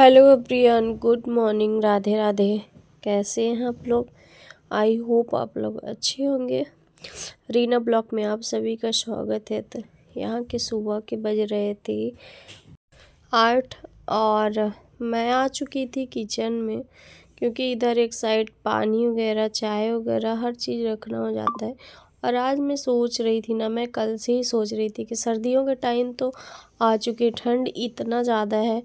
Hello everyone, good morning, Radhe Radhe. कैसे हैं आप लोग? आई होप आप लोग अच्छे होंगे। रीना ब्लॉग में आप सभी का स्वागत है। तो यहाँ के सुबह के बज रहे थे 8 और मैं आ चुकी थी किचन में, क्योंकि इधर एक साइड पानी वगैरह, चाय वगैरह हर चीज़ रखना हो जाता है। और आज मैं सोच रही थी ना, मैं कल से ही सोच रही थी कि सर्दियों के टाइम तो आ चुके, ठंड इतना ज़्यादा है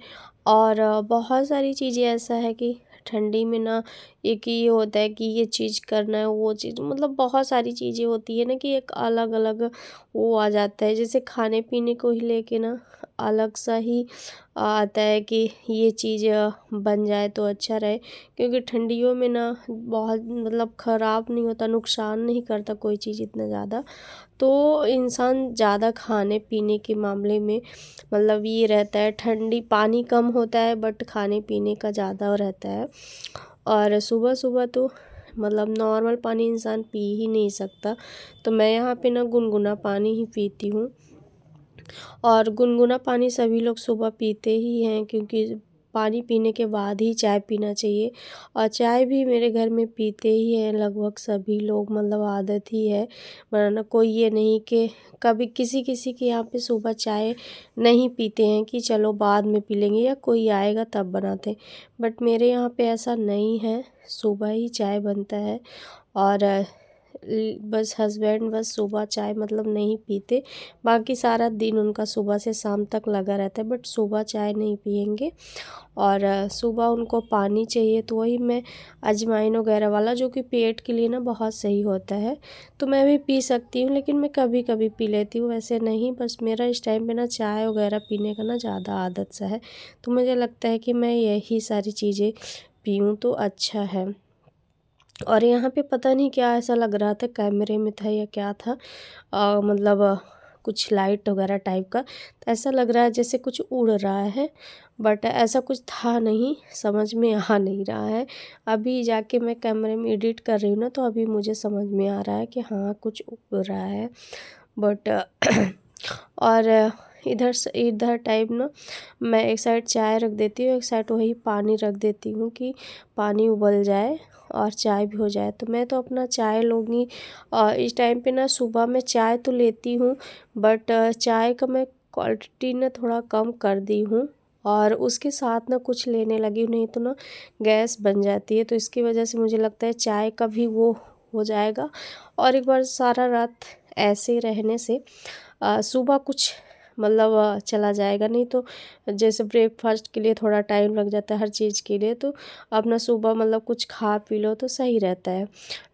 और बहुत सारी चीज़ें ऐसा है कि ठंडी में ना एक ये होता है कि ये चीज़ करना है, वो चीज़, मतलब बहुत सारी चीज़ें होती है ना कि एक अलग अलग वो आ जाता है। जैसे खाने पीने को ही लेके ना अलग सा ही आता है कि ये चीज़ बन जाए तो अच्छा रहे, क्योंकि ठंडियों में ना बहुत मतलब ख़राब नहीं होता, नुकसान नहीं करता कोई चीज़ इतना ज़्यादा। तो इंसान ज़्यादा खाने पीने के मामले में मतलब ये रहता है, ठंडी पानी कम होता है बट खाने पीने का ज़्यादा रहता है। और सुबह सुबह तो मतलब नॉर्मल पानी इंसान पी ही नहीं सकता, तो मैं यहाँ पे ना गुनगुना पानी ही पीती हूँ। और गुनगुना पानी सभी लोग सुबह पीते ही हैं, क्योंकि पानी पीने के बाद ही चाय पीना चाहिए। और चाय भी मेरे घर में पीते ही हैं लगभग सभी लोग, मतलब आदत ही है बनाना। कोई ये नहीं कि कभी किसी किसी के यहाँ पे सुबह चाय नहीं पीते हैं कि चलो बाद में पी लेंगे या कोई आएगा तब बनाते हैं, बट मेरे यहाँ पे ऐसा नहीं है, सुबह ही चाय बनता है। और बस हस्बैंड बस सुबह चाय मतलब नहीं पीते, बाकी सारा दिन उनका सुबह से शाम तक लगा रहता है, बट सुबह चाय नहीं पियेंगे। और सुबह उनको पानी चाहिए, तो वही मैं अजवाइन वगैरह वाला, जो कि पेट के लिए ना बहुत सही होता है, तो मैं भी पी सकती हूँ, लेकिन मैं कभी कभी पी लेती हूँ, वैसे नहीं। बस मेरा इस टाइम पे ना चाय वगैरह पीने का ना ज़्यादा आदत सा है, तो मुझे लगता है कि मैं यही सारी चीज़ें पीऊँ तो अच्छा है। और यहाँ पे पता नहीं क्या ऐसा लग रहा था, कैमरे में था या क्या था, मतलब कुछ लाइट वगैरह टाइप का, तो ऐसा लग रहा है जैसे कुछ उड़ रहा है, बट ऐसा कुछ था नहीं, समझ में आ नहीं रहा है। अभी जाके मैं कैमरे में एडिट कर रही हूँ ना, तो अभी मुझे समझ में आ रहा है कि हाँ कुछ उड़ रहा है, बट और इधर टाइप ना मैं एक साइड चाय रख देती हूँ, एक साइड वही पानी रख देती हूँ कि पानी उबल जाए और चाय भी हो जाए। तो मैं तो अपना चाय लूँगी इस टाइम पे ना। सुबह में चाय तो लेती हूँ, बट चाय का मैं क्वांटिटी ना थोड़ा कम कर दी हूँ, और उसके साथ ना कुछ लेने लगी हूँ, नहीं तो ना गैस बन जाती है, तो इसकी वजह से मुझे लगता है चाय का भी वो हो जाएगा। और एक बार सारा रात ऐसे रहने से सुबह कुछ मतलब चला जाएगा, नहीं तो जैसे ब्रेकफास्ट के लिए थोड़ा टाइम लग जाता है हर चीज़ के लिए, तो अपना सुबह मतलब कुछ खा पी लो तो सही रहता है।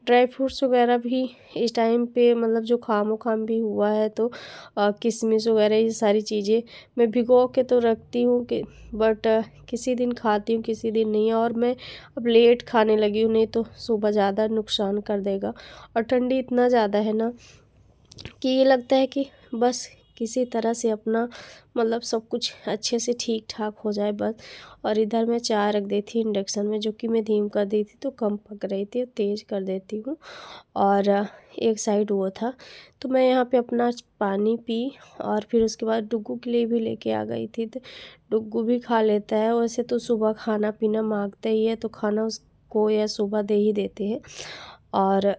ड्राई फ्रूट्स वगैरह भी इस टाइम पे मतलब जो खाम भी हुआ है, तो किशमिश वगैरह ये सारी चीज़ें मैं भिगो के तो रखती हूँ कि, बट किसी दिन खाती हूँ किसी दिन नहीं, और मैं अब लेट खाने लगी हूँ, नहीं तो सुबह ज़्यादा नुकसान कर देगा। और ठंडी इतना ज़्यादा है ना कि ये लगता है कि बस किसी तरह से अपना मतलब सब कुछ अच्छे से ठीक ठाक हो जाए बस। और इधर मैं चाय रख दी थी इंडक्शन में, जो कि मैं धीम कर दी थी तो कम पक रही थी, तेज़ कर देती हूँ। और एक साइड वो था, तो मैं यहाँ पे अपना पानी पी, और फिर उसके बाद डुग्गू के लिए भी लेके आ गई थी, तो डुग्गू भी खा लेता है। वैसे तो सुबह खाना पीना मांगता ही है, तो खाना उसको या सुबह दे ही देते हैं। और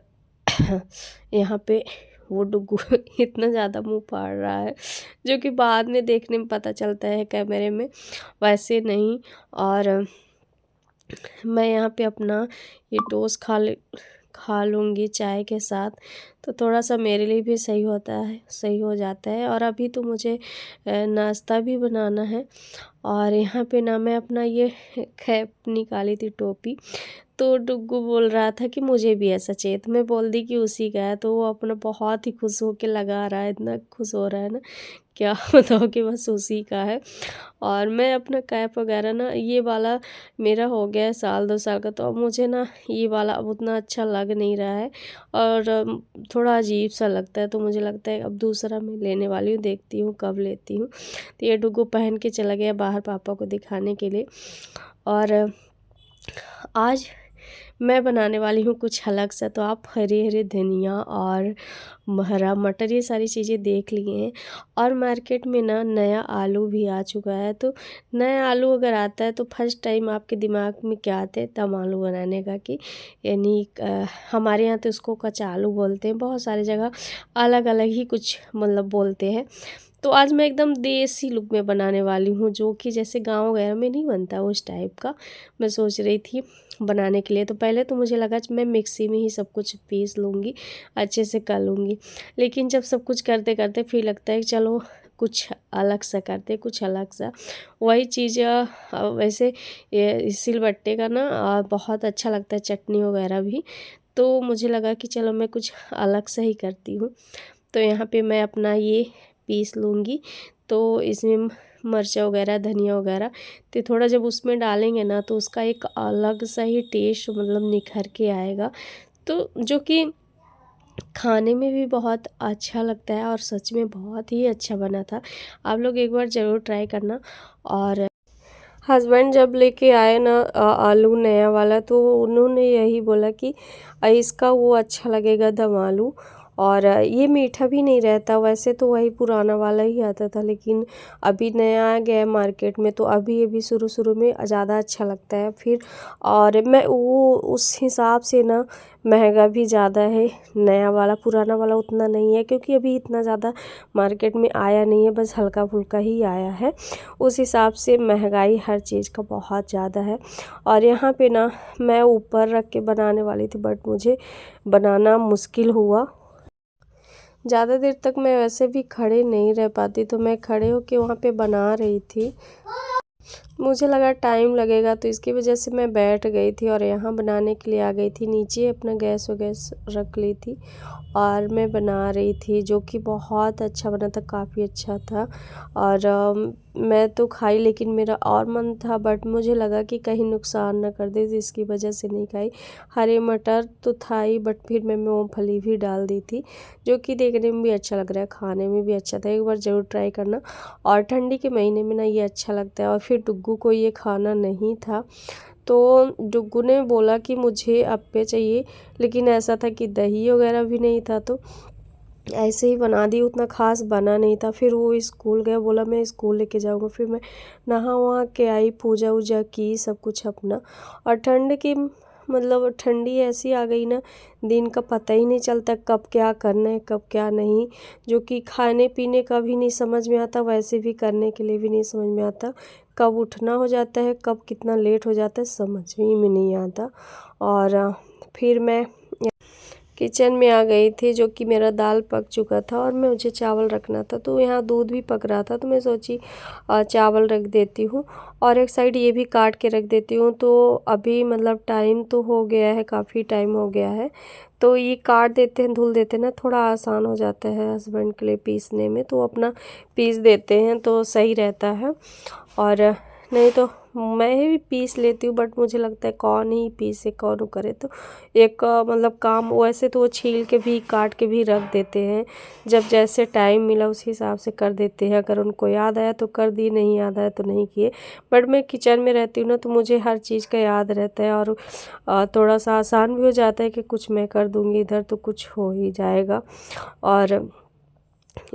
यहाँ पे वो डुग्गू इतना ज़्यादा मुँह फाड़ रहा है, जो कि बाद में देखने में पता चलता है कैमरे में, वैसे नहीं। और मैं यहाँ पे अपना ये टोस्ट खा लूँगी चाय के साथ, तो थोड़ा सा मेरे लिए भी सही होता है, सही हो जाता है। और अभी तो मुझे नाश्ता भी बनाना है। और यहाँ पे ना मैं अपना ये कैप निकाली थी, टोपी, तो डुग्गू बोल रहा था कि मुझे भी ऐसा चाहिए, तो मैं बोल दी कि उसी का है, तो वो अपना बहुत ही खुश होके लगा रहा है, इतना खुश हो रहा है ना, क्या बताओ कि बस उसी का है। और मैं अपना कैप वगैरह ना, ये वाला मेरा हो गया है साल 2 साल का, तो अब मुझे ना ये वाला अब उतना अच्छा लग नहीं रहा है, और थोड़ा अजीब सा लगता है, तो मुझे लगता है अब दूसरा मैं लेने वाली हूँ, देखती हूँ कब लेती हूँ। तो ये डुग्गू पहन के चला गया बाहर पापा को दिखाने के लिए। और आज मैं बनाने वाली हूँ कुछ अलग सा। तो आप हरे हरे धनिया और हरा मटर ये सारी चीज़ें देख लिए हैं। और मार्केट में ना नया आलू भी आ चुका है। तो नया आलू अगर आता है तो फर्स्ट टाइम आपके दिमाग में क्या आता है, दम आलू बनाने का। कि यानी हमारे यहाँ तो उसको कच्चा आलू बोलते हैं, बहुत सारी जगह अलग अलग ही कुछ मतलब बोलते हैं। तो आज मैं एकदम देसी लुक में बनाने वाली हूँ, जो कि जैसे गाँव वगैरह में नहीं बनता उस टाइप का मैं सोच रही थी बनाने के लिए। तो पहले तो मुझे लगा मैं मिक्सी में ही सब कुछ पीस लूँगी, अच्छे से कर लूँगी। लेकिन जब सब कुछ करते करते फिर लगता है कि चलो कुछ अलग सा करते, कुछ अलग सा। वही चीज़ वैसे ये सिलबट्टे का ना बहुत अच्छा लगता है, चटनी वगैरह भी। तो मुझे लगा कि चलो मैं कुछ अलग सा ही करती हूँ। तो यहाँ पे मैं अपना ये पीस लूँगी। तो इसमें मिर्चा वगैरह, धनिया वगैरह, तो थोड़ा जब उसमें डालेंगे ना तो उसका एक अलग सा ही टेस्ट मतलब निखर के आएगा। तो जो कि खाने में भी बहुत अच्छा लगता है और सच में बहुत ही अच्छा बना था। आप लोग एक बार ज़रूर ट्राई करना। और हस्बैंड जब लेके आए ना आलू नया वाला, तो उन्होंने यही बोला कि इसका वो अच्छा लगेगा दम आलू। और ये मीठा भी नहीं रहता, वैसे तो वही पुराना वाला ही आता था, लेकिन अभी नया आ गया है मार्केट में। तो अभी ये भी शुरू शुरू में ज़्यादा अच्छा लगता है फिर। और मैं वो उस हिसाब से ना महंगा भी ज़्यादा है नया वाला, पुराना वाला उतना नहीं है, क्योंकि अभी इतना ज़्यादा मार्केट में आया नहीं है, बस हल्का फुल्का ही आया है। उस हिसाब से महंगाई हर चीज़ का बहुत ज़्यादा है। और यहाँ पे ना मैं ऊपर रख के बनाने वाली थी, बट मुझे बनाना मुश्किल हुआ। ज़्यादा देर तक मैं वैसे भी खड़े नहीं रह पाती, तो मैं खड़े होके वहाँ पे बना रही थी। मुझे लगा टाइम लगेगा, तो इसकी वजह से मैं बैठ गई थी और यहाँ बनाने के लिए आ गई थी। नीचे अपना गैस रख ली थी और मैं बना रही थी, जो कि बहुत अच्छा बना था, काफ़ी अच्छा था। और मैं तो खाई, लेकिन मेरा और मन था, बट मुझे लगा कि कहीं नुकसान ना कर दे, तो इसकी वजह से नहीं खाई। हरे मटर तो था ही, बट फिर मैं मूँगफली भी डाल दी थी, जो कि देखने में भी अच्छा लग रहा है, खाने में भी अच्छा था। एक बार ज़रूर ट्राई करना। और ठंडी के महीने में ना ये अच्छा लगता है। और फिर डुग्गू को ये खाना नहीं था, तो डुग्गू ने बोला कि मुझे अप्पे चाहिए, लेकिन ऐसा था कि दही वगैरह भी नहीं था, तो ऐसे ही बना दी, उतना ख़ास बना नहीं था। फिर वो स्कूल गया, बोला मैं स्कूल लेके जाऊँगा। फिर मैं नहा वहा के आई, पूजा वूजा की, सब कुछ अपना। और ठंड की मतलब ठंडी ऐसी आ गई ना, दिन का पता ही नहीं चलता कब क्या करना है कब क्या नहीं। जो कि खाने पीने का भी नहीं समझ में आता, वैसे भी करने के लिए भी नहीं समझ में आता। कब उठना हो जाता है, कब कितना लेट हो जाता है, समझ ही में नहीं आता। और फिर मैं किचन में आ गई थी, जो कि मेरा दाल पक चुका था और मुझे चावल रखना था। तो यहाँ दूध भी पक रहा था, तो मैं सोची चावल रख देती हूँ और एक साइड ये भी काट के रख देती हूँ। तो अभी मतलब टाइम तो हो गया है, काफ़ी टाइम हो गया है, तो ये काट देते हैं, धुल देते हैं ना, थोड़ा आसान हो जाता है हस्बैंड के लिए पीसने में। तो अपना पीस देते हैं तो सही रहता है। और नहीं तो मैं ही पीस लेती हूँ, बट मुझे लगता है कौन ही पीसे कौन करे। तो एक मतलब काम, वैसे तो वो छील के भी काट के भी रख देते हैं, जब जैसे टाइम मिला उस हिसाब से कर देते हैं। अगर उनको याद आया तो कर दी, नहीं याद आया तो नहीं किए। बट मैं किचन में रहती हूँ ना, तो मुझे हर चीज़ का याद रहता है और थोड़ा सा आसान भी हो जाता है कि कुछ मैं कर दूँगी इधर तो कुछ हो ही जाएगा। और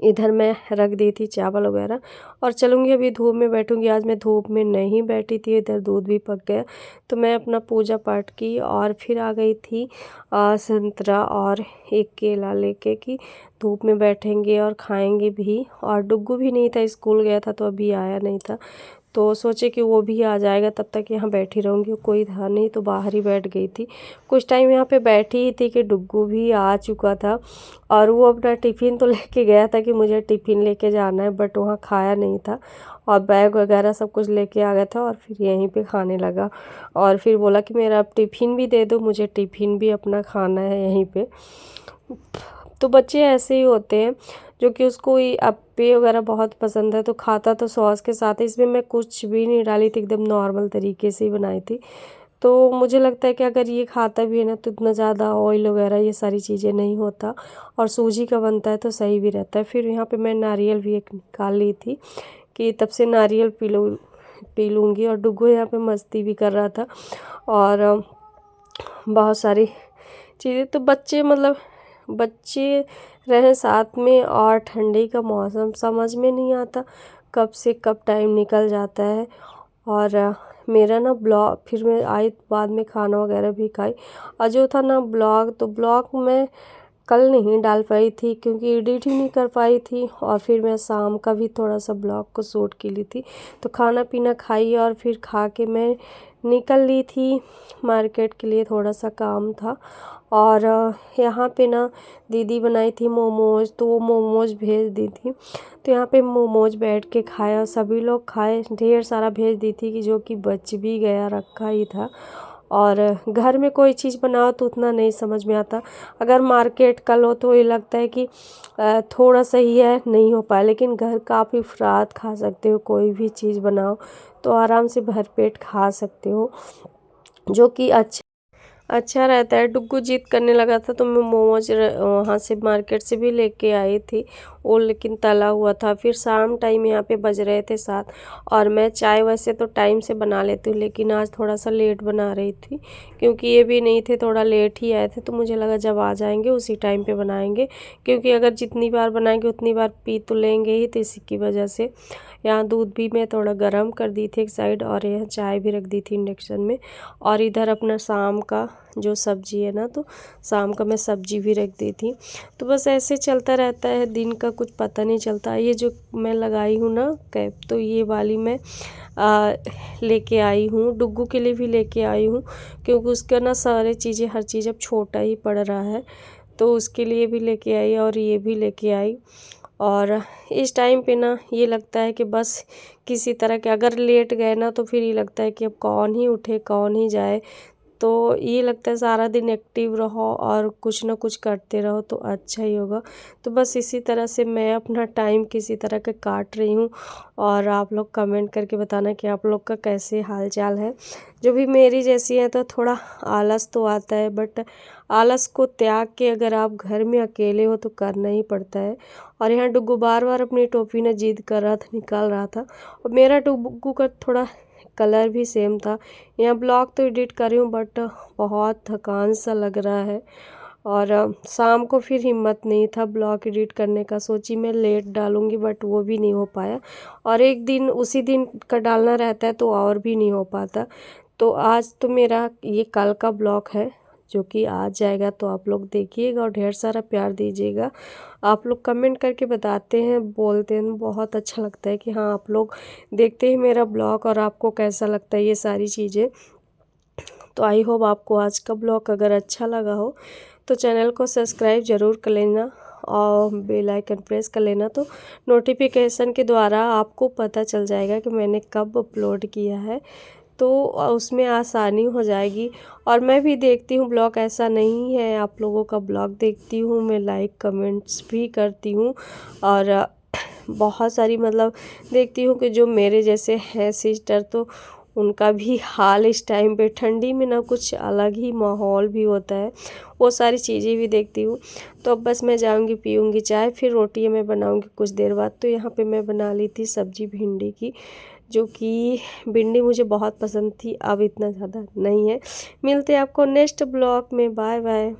इधर मैं रख दी थी चावल वगैरह और चलूँगी अभी धूप में बैठूँगी। आज मैं धूप में नहीं बैठी थी, इधर दूध भी पक गया, तो मैं अपना पूजा पाठ की और फिर आ गई थी संतरा और एक केला लेके कि धूप में बैठेंगे और खाएंगे भी। और डुग्गू भी नहीं था, स्कूल गया था, तो अभी आया नहीं था, तो सोचे कि वो भी आ जाएगा, तब तक यहाँ बैठी रहूँगी। कोई था नहीं, तो बाहर ही बैठ गई थी। कुछ टाइम यहाँ पे बैठी ही थी कि डुग्गू भी आ चुका था और वो अपना टिफ़िन तो लेके गया था कि मुझे टिफ़िन लेके जाना है, बट वहाँ खाया नहीं था और बैग वगैरह सब कुछ लेके आ गया था और फिर यहीं पे खाने लगा। और फिर बोला कि मेरा अब टिफ़िन भी दे दो, मुझे टिफ़िन भी अपना खाना है यहीं पे। तो बच्चे ऐसे ही होते हैं, जो कि उसको ये अप्पे वगैरह बहुत पसंद है, तो खाता तो सॉस के साथ है। इसमें मैं कुछ भी नहीं डाली थी, एकदम नॉर्मल तरीके से ही बनाई थी। तो मुझे लगता है कि अगर ये खाता भी है ना, तो इतना ज़्यादा ऑयल वगैरह ये सारी चीज़ें नहीं होता और सूजी का बनता है, तो सही भी रहता है। फिर यहाँ पे मैं नारियल भी एक निकाल ली थी कि तब से नारियल पी लूँगी। और डुग्गू यहाँ पे मस्ती भी कर रहा था और बहुत सारी चीज़ें। तो बच्चे मतलब बच्चे रहें साथ में और ठंडी का मौसम, समझ में नहीं आता कब से कब टाइम निकल जाता है। और मेरा ना ब्लॉग, फिर मैं आई बाद में खाना वगैरह भी खाई, और जो था ना ब्लॉग, तो ब्लॉग मैं कल नहीं डाल पाई थी क्योंकि एडिट ही नहीं कर पाई थी। और फिर मैं शाम का भी थोड़ा सा ब्लॉग को शूट की ली थी। तो खाना पीना खाई और फिर खा के मैं निकल ली थी मार्केट के लिए, थोड़ा सा काम था। और यहाँ पे ना दीदी बनाई थी मोमोज़, तो वो मोमोज़ भेज दी थी। तो यहाँ पे मोमोज़ बैठ के खाया, सभी लोग खाए, ढेर सारा भेज दी थी कि जो कि बच भी गया, रखा ही था। और घर में कोई चीज़ बनाओ तो उतना नहीं समझ में आता। अगर मार्केट का लो तो ये लगता है कि थोड़ा सा ही है, नहीं हो पाया। लेकिन घर का आप इफ़रात खा सकते हो, कोई भी चीज़ बनाओ तो आराम से भरपेट खा सकते हो, जो कि अच्छा रहता है। डुग्गू जिद करने लगा था तो मैं मोमोज वहाँ से मार्केट से भी लेके आई थी, वो लेकिन तला हुआ था। फिर शाम टाइम यहाँ पे बज रहे थे 7, और मैं चाय वैसे तो टाइम से बना लेती हूँ, लेकिन आज थोड़ा सा लेट बना रही थी क्योंकि ये भी नहीं थे, थोड़ा लेट ही आए थे। तो मुझे लगा जब आ जाएंगे उसी टाइम पे बनाएंगे, क्योंकि अगर जितनी बार बनाएंगे उतनी बार पी तो लेंगे ही। तो इसी की वजह से यहाँ दूध भी मैं थोड़ा गर्म कर दी थी एक साइड, और यहाँ चाय भी रख दी थी इंडक्शन में। और इधर अपना शाम का जो सब्जी है ना, तो शाम का मैं सब्जी भी रख दी थी। तो बस ऐसे चलता रहता है, दिन का कुछ पता नहीं चलता। ये जो मैं लगाई हूँ ना कैप, तो ये वाली मैं लेके आई हूँ, डुग्गू के लिए भी लेके आई हूँ क्योंकि उसका ना सारे चीज़ें, हर चीज़ अब छोटा ही पड़ रहा है, तो उसके लिए भी लेके आई और ये भी लेके आई। और इस टाइम पे ना ये लगता है कि बस किसी तरह के अगर लेट गए ना, तो फिर ये लगता है कि अब कौन ही उठे, कौन ही जाए। तो ये लगता है सारा दिन एक्टिव रहो और कुछ ना कुछ करते रहो तो अच्छा ही होगा। तो बस इसी तरह से मैं अपना टाइम किसी तरह के काट रही हूँ। और आप लोग कमेंट करके बताना कि आप लोग का कैसे हाल चाल है। जो भी मेरी जैसी है, तो थोड़ा आलस तो आता है, बट आलस को त्याग के अगर आप घर में अकेले हो तो करना ही पड़ता है। और यहाँ डुग्गू बार बार अपनी टोपी ना जिद कर रहा था, निकाल रहा था। और मेरा डुग्गू का थोड़ा कलर भी सेम था। यहाँ ब्लॉग तो एडिट कर रही हूँ, बट बहुत थकान सा लग रहा है। और शाम को फिर हिम्मत नहीं था ब्लॉग एडिट करने का, सोची मैं लेट डालूँगी, बट वो भी नहीं हो पाया। और एक दिन उसी दिन का डालना रहता है तो और भी नहीं हो पाता। तो आज तो मेरा ये कल का ब्लॉग है जो कि आज जाएगा, तो आप लोग देखिएगा और ढेर सारा प्यार दीजिएगा। आप लोग कमेंट करके बताते हैं, बोलते हैं, बहुत अच्छा लगता है कि हाँ आप लोग देखते हैं मेरा ब्लॉग और आपको कैसा लगता है ये सारी चीज़ें। तो आई होप आपको आज का ब्लॉग अगर अच्छा लगा हो तो चैनल को सब्सक्राइब ज़रूर कर लेना और बेल आइकन प्रेस कर लेना, तो नोटिफिकेशन के द्वारा आपको पता चल जाएगा कि मैंने कब अपलोड किया है, तो उसमें आसानी हो जाएगी। और मैं भी देखती हूँ ब्लॉग, ऐसा नहीं है, आप लोगों का ब्लॉग देखती हूँ मैं, लाइक कमेंट्स भी करती हूँ। और बहुत सारी मतलब देखती हूँ कि जो मेरे जैसे हैं सिस्टर, तो उनका भी हाल इस टाइम पे ठंडी में ना कुछ अलग ही माहौल भी होता है, वो सारी चीज़ें भी देखती हूँ। तो अब बस मैं जाऊँगी, पीऊँगी चाय, फिर रोटियाँ मैं बनाऊँगी कुछ देर बाद। तो यहाँ पे मैं बना ली थी सब्जी भिंडी की, जो कि भिंडी मुझे बहुत पसंद थी, अब इतना ज़्यादा नहीं है। मिलते हैं आपको नेक्स्ट ब्लॉग में, बाय बाय।